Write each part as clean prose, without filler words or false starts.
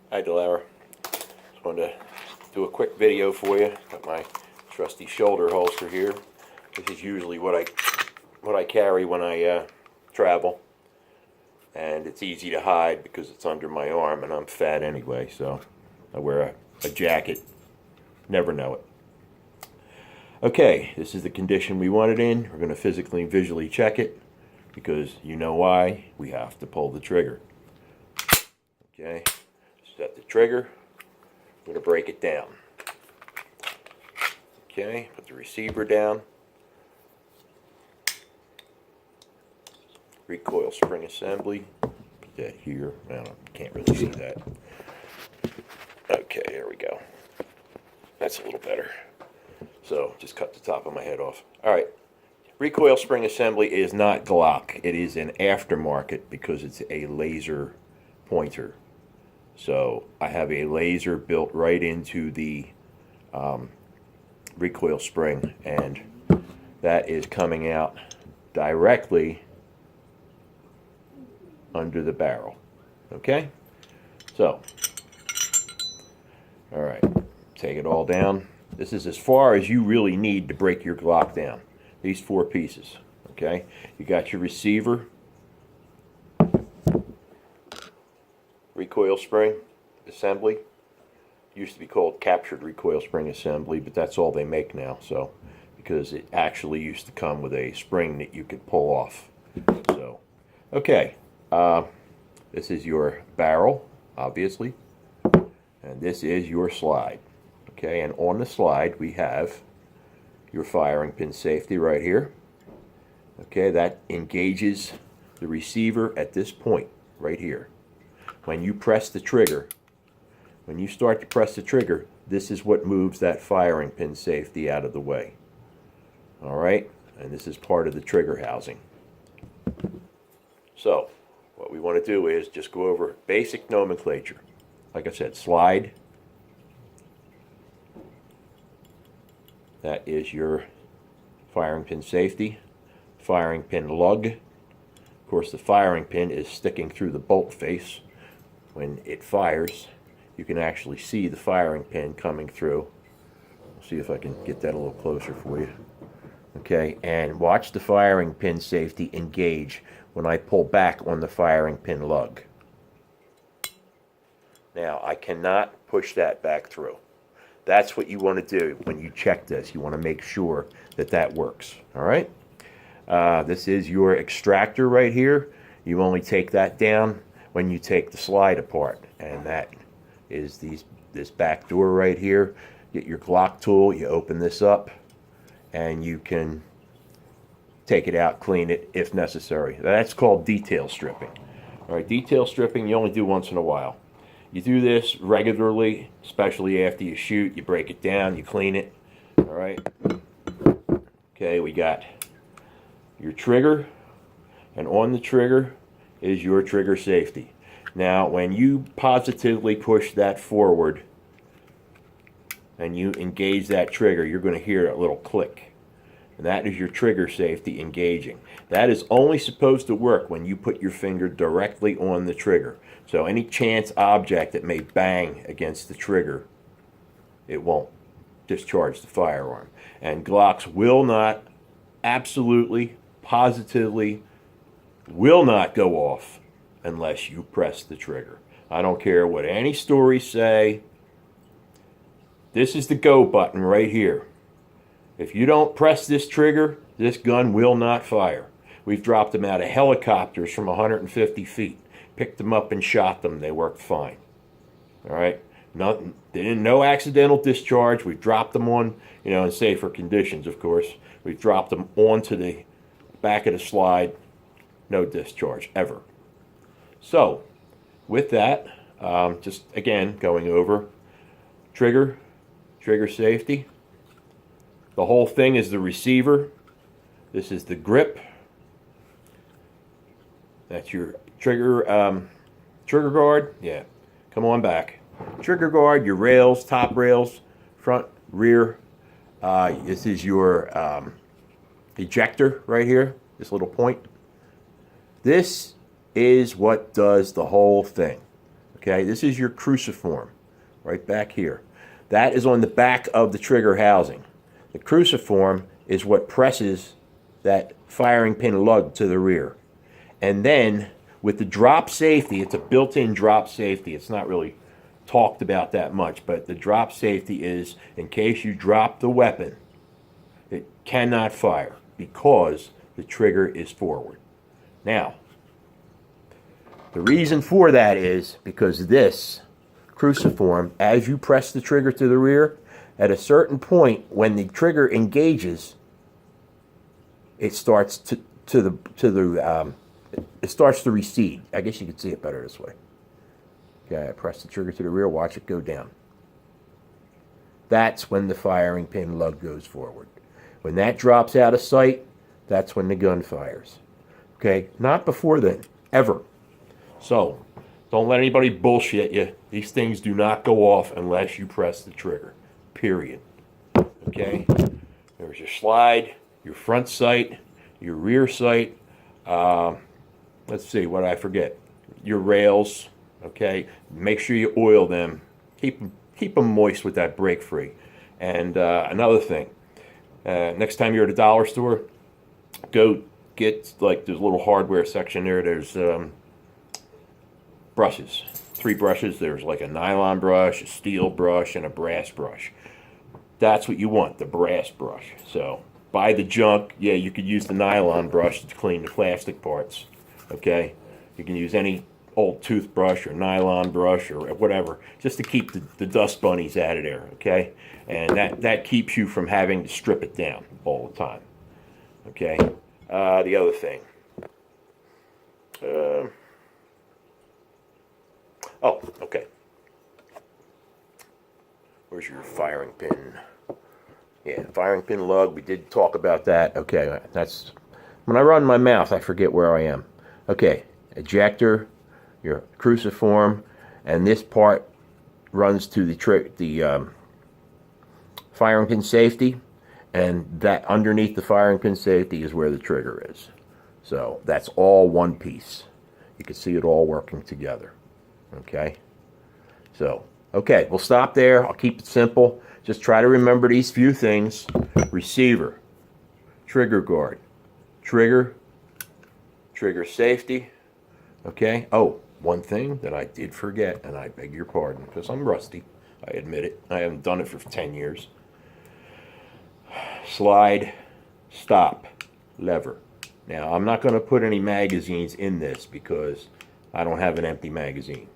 Hi, Delara. Just wanted to do a quick video for you. Got my trusty shoulder holster here. This is usually what I carry when I travel, and it's easy to hide because it's under my arm, and I'm fat anyway. So I wear a jacket. Never know it. Okay, this is the condition we want it in. We're going to physically and visually check it because you know why. We have to pull the trigger. Okay. Set the trigger. I'm going to break it down. Okay, put the receiver down. Recoil spring assembly. Put that here. I don't know, can't really see that. Okay, there we go. That's a little better. So just cut the top of my head off. Alright, recoil spring assembly is not Glock. It is an aftermarket because it's a laser pointer. So I have a laser built right into the recoil spring, and that is coming out directly under the barrel. Okay? So, alright, take it all down. This is as far as you really need to break your Glock down. These 4 pieces. Okay? You got your receiver, recoil spring assembly. Used to be called captured recoil spring assembly, but that's all they make now. So, because it actually used to come with a spring that you could pull off. So, okay. This is your barrel, obviously, and this is your slide. Okay, and on the slide we have your firing pin safety right here. Okay, that engages the receiver at this point right here. When you press the trigger, when you start to press the trigger, this is what moves that firing pin safety out of the way. Alright, and this is part of the trigger housing. So, what we want to do is just go over basic nomenclature. Like I said, slide. That is your firing pin safety. Firing pin lug. Of course, the firing pin is sticking through the bolt face. When it fires, you can actually see the firing pin coming through. I'll see if I can get that a little closer for you. Okay, and watch the firing pin safety engage when I pull back on the firing pin lug. Now, I cannot push that back through. That's what you want to do when you check this. You want to make sure that that works. All right? This is your extractor right here. You only take that down when you take the slide apart, and that is this back door right here. Get your Glock tool, you open this up, and you can take it out, clean it if necessary. That's called detail stripping. All right, detail stripping you only do once in a while. You do this regularly, especially after you shoot. You break it down, you clean it. All right. Okay, we got your trigger, and on the trigger is your trigger safety. Now, when you positively push that forward and you engage that trigger, you're going to hear a little click. And that is your trigger safety engaging. That is only supposed to work when you put your finger directly on the trigger. So any chance object that may bang against the trigger, it won't discharge the firearm. And Glocks will not, absolutely, positively, will not go off unless you press the trigger. I don't care what any stories say. This is the go button right here. If you don't press this trigger, this gun will not fire. We've dropped them out of helicopters from 150 feet. Picked them up and shot them. They worked fine. All right? No accidental discharge. We've dropped them on, in safer conditions, of course. We've dropped them onto the back of the slide. No discharge, ever. So, with that, just again, going over trigger safety. The whole thing is the receiver. This is the grip. That's your trigger guard. Yeah, come on back. Trigger guard, your rails, top rails, front, rear. This is your ejector right here, this little point. This is what does the whole thing. Okay, this is your cruciform, right back here. That is on the back of the trigger housing. The cruciform is what presses that firing pin lug to the rear. And then with the drop safety, it's a built-in drop safety. It's not really talked about that much, but the drop safety is in case you drop the weapon, it cannot fire because the trigger is forward. Now, the reason for that is because this cruciform, as you press the trigger to the rear, at a certain point when the trigger engages, it starts it starts to recede. I guess you can see it better this way. Okay, I press the trigger to the rear, watch it go down. That's when the firing pin lug goes forward. When that drops out of sight, that's when the gun fires. Okay, not before then, ever. So, don't let anybody bullshit you. These things do not go off unless you press the trigger. Period. Okay? There's your slide, your front sight, your rear sight. Let's see, what did I forget? Your rails. Okay? Make sure you oil them. Keep them moist with that brake free. And another thing, next time you're at a dollar store, go get, like, there's a little hardware section there. There's brushes. 3 brushes. There's like a nylon brush, a steel brush, and a brass brush. That's what you want, the brass brush. So buy the junk. Yeah, you could use the nylon brush to clean the plastic parts. Okay? You can use any old toothbrush or nylon brush or whatever, just to keep the dust bunnies out of there. Okay? And that keeps you from having to strip it down all the time. Okay? The other thing. Oh, okay. Where's your firing pin? Yeah, firing pin lug. We did talk about that. Okay, that's when I run my mouth, I forget where I am. Okay, ejector, your cruciform, and this part runs to the firing pin safety, and that underneath the firing pin safety is where the trigger is. So that's all one piece. You can see it all working together. Okay, so okay, we'll stop there. I'll keep it simple. Just try to remember these few things: receiver, trigger guard, trigger safety. Okay. Oh, one thing that I did forget, and I beg your pardon because I'm rusty. I admit it. I haven't done it for 10 years. Slide, stop, lever. Now, I'm not going to put any magazines in this because I don't have an empty magazine.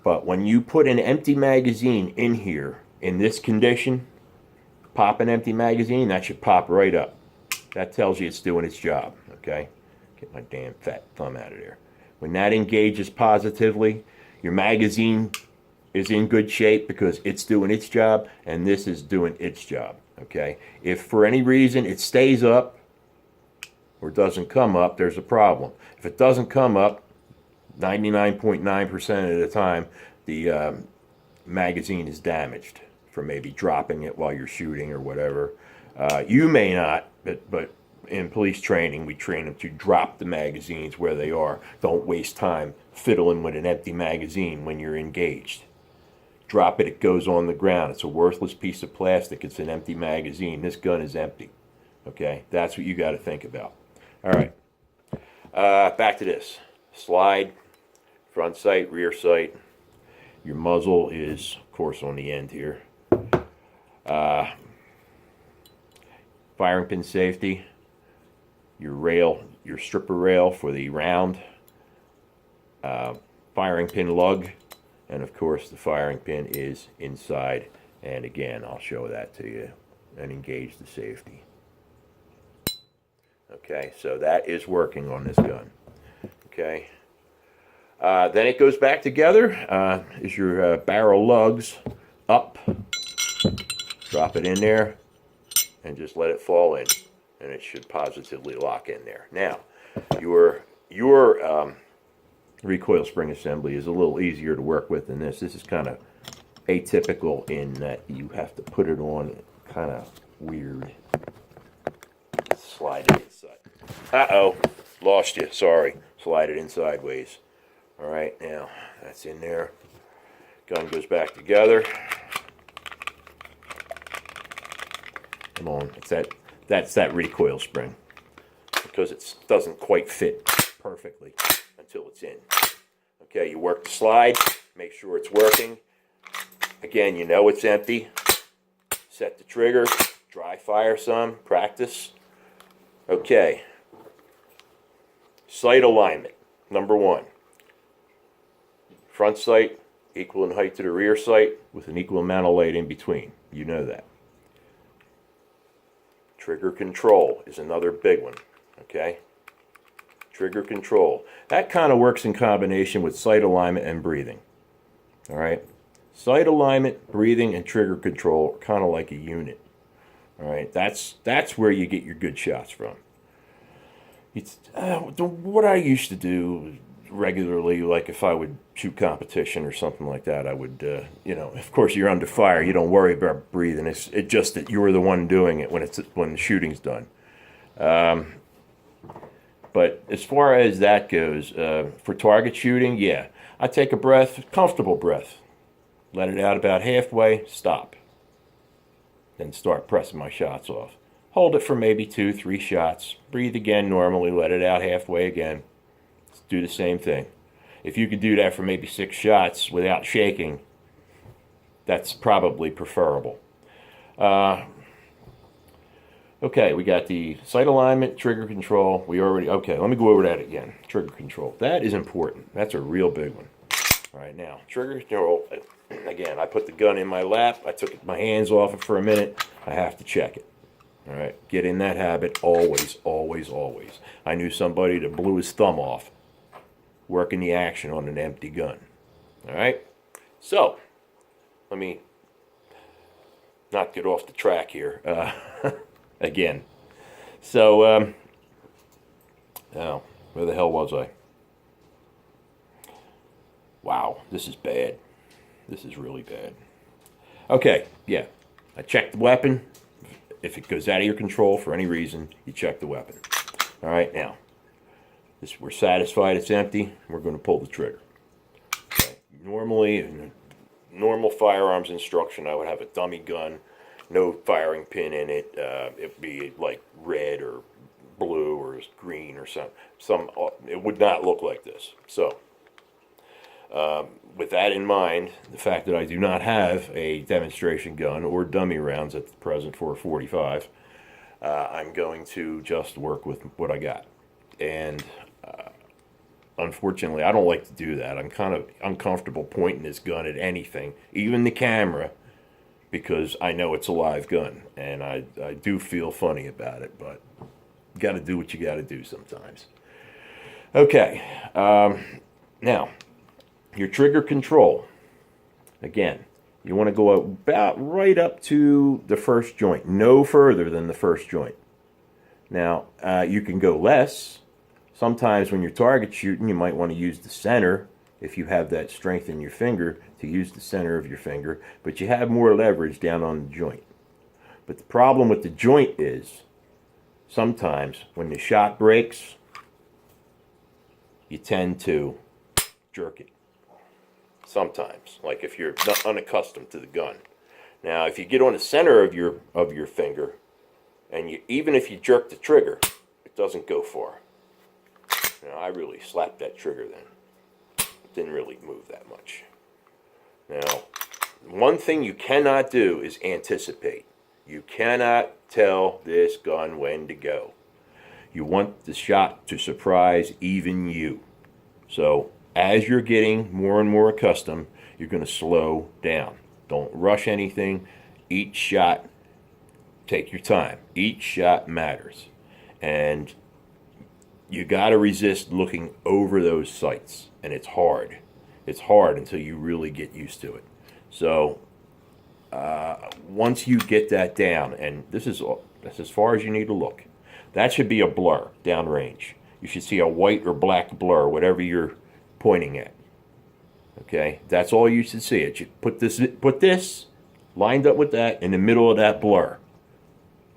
But when you put an empty magazine in here, in this condition, pop an empty magazine, that should pop right up. That tells you it's doing its job, okay? Get my damn fat thumb out of there. When that engages positively, your magazine is in good shape because it's doing its job, and this is doing its job, okay? If for any reason it stays up or doesn't come up, there's a problem. If it doesn't come up, 99.9% of the time, the magazine is damaged from maybe dropping it while you're shooting or whatever. You may not, but in police training, we train them to drop the magazines where they are. Don't waste time fiddling with an empty magazine when you're engaged. Drop it, it goes on the ground. It's a worthless piece of plastic. It's an empty magazine. This gun is empty. Okay, that's what you got to think about. All right, back to this. Slide, front sight, rear sight. Your muzzle is, of course, on the end here. Firing pin safety. Your rail, your stripper rail for the round. Firing pin lug. And, of course, the firing pin is inside. And, again, I'll show that to you. And engage the safety. Okay, so that is working on this gun. Okay. Then it goes back together. Is your barrel lugs up. Drop it in there and just let it fall in, and it should positively lock in there. Now, your recoil spring assembly is a little easier to work with than this. This is kind of atypical in that you have to put it on kind of weird. Slide it inside. Uh-oh, lost you. Sorry. Slide it in sideways. All right, now that's in there. Gun goes back together. Come on, that's that recoil spring, because it doesn't quite fit perfectly until it's in. Okay, you work the slide, make sure it's working. Again, you know it's empty. Set the trigger, dry fire some, practice. Okay, sight alignment, number one. Front sight equal in height to the rear sight with an equal amount of light in between. You know that. Trigger control is another big one, okay? Trigger control. That kind of works in combination with sight alignment and breathing, all right? Sight alignment, breathing, and trigger control are kind of like a unit, all right? That's where you get your good shots from. It's what I used to do regularly, like if I would shoot competition or something like that, I would, you know, of course you're under fire, you don't worry about breathing. It's just that you're the one doing it when the shooting's done. But as far as that goes, for target shooting, yeah, I take a breath, comfortable breath, let it out about halfway, stop, then start pressing my shots off. Hold it for maybe 2-3 shots, breathe again normally, let it out halfway again. Do the same thing. If you could do that for maybe 6 shots without shaking, that's probably preferable. Okay, we got the sight alignment, trigger control. Okay, let me go over that again. Trigger control. That is important. That's a real big one. All right, now, trigger control. Again, I put the gun in my lap. I took my hands off it for a minute. I have to check it. All right, get in that habit always, always, always. I knew somebody that blew his thumb off working the action on an empty gun. All right, so let me not get off the track here again. So, now, where the hell was I? Wow, this is bad. This is really bad. Okay, yeah, I checked the weapon. If it goes out of your control for any reason, you check the weapon. All right, now, we're satisfied it's empty, we're going to pull the trigger. Okay. Normally, in normal firearms instruction, I would have a dummy gun, no firing pin in it. It'd be like red or blue or green or some. It would not look like this. So, with that in mind, the fact that I do not have a demonstration gun or dummy rounds at the present for a 45, I'm going to just work with what I got. And unfortunately, I don't like to do that. I'm kind of uncomfortable pointing this gun at anything, even the camera, because I know it's a live gun, and I do feel funny about it, but you got to do what you got to do sometimes. Okay, now, your trigger control. Again, you want to go about right up to the first joint, no further than the first joint. Now, you can go less. Sometimes when you're target shooting, you might want to use the center, if you have that strength in your finger, to use the center of your finger, but you have more leverage down on the joint. But the problem with the joint is, sometimes when the shot breaks, you tend to jerk it. Sometimes, like if you're not unaccustomed to the gun. Now, if you get on the center of your finger, and even if you jerk the trigger, it doesn't go far. Now, I really slapped that trigger then. It didn't really move that much. Now, one thing you cannot do is anticipate. You cannot tell this gun when to go. You want the shot to surprise even you. So, as you're getting more and more accustomed, you're going to slow down. Don't rush anything. Each shot, take your time. Each shot matters. And you got to resist looking over those sights. And it's hard. It's hard until you really get used to it. So, once you get that down, and that's as far as you need to look. That should be a blur downrange. You should see a white or black blur, whatever you're pointing at. Okay, that's all you should see. It should put this lined up with that in the middle of that blur,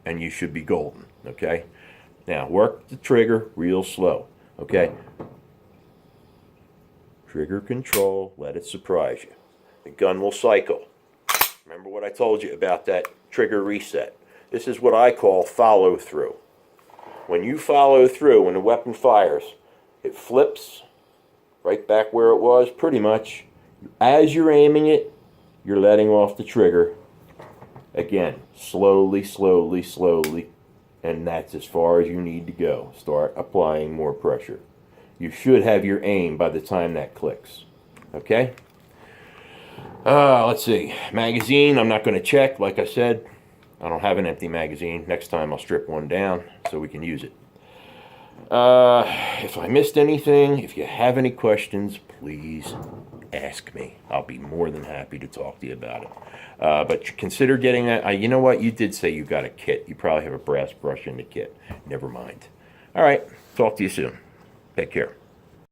and you should be golden. Okay, now work the trigger real slow. Okay, Trigger control, let it surprise you. The gun will cycle. Remember what I told you about that trigger reset. This is what I call follow through. When you follow through, when the weapon fires, it flips right back where it was, pretty much. As you're aiming it, you're letting off the trigger. Again, slowly, slowly, slowly. And that's as far as you need to go. Start applying more pressure. You should have your aim by the time that clicks. Okay? Let's see. Magazine, I'm not going to check. Like I said, I don't have an empty magazine. Next time I'll strip one down so we can use it. If I missed anything, if you have any questions, please ask me. I'll be more than happy to talk to you about it. But consider getting that. You know what? You did say you got a kit. You probably have a brass brush in the kit. Never mind. All right. Talk to you soon. Take care.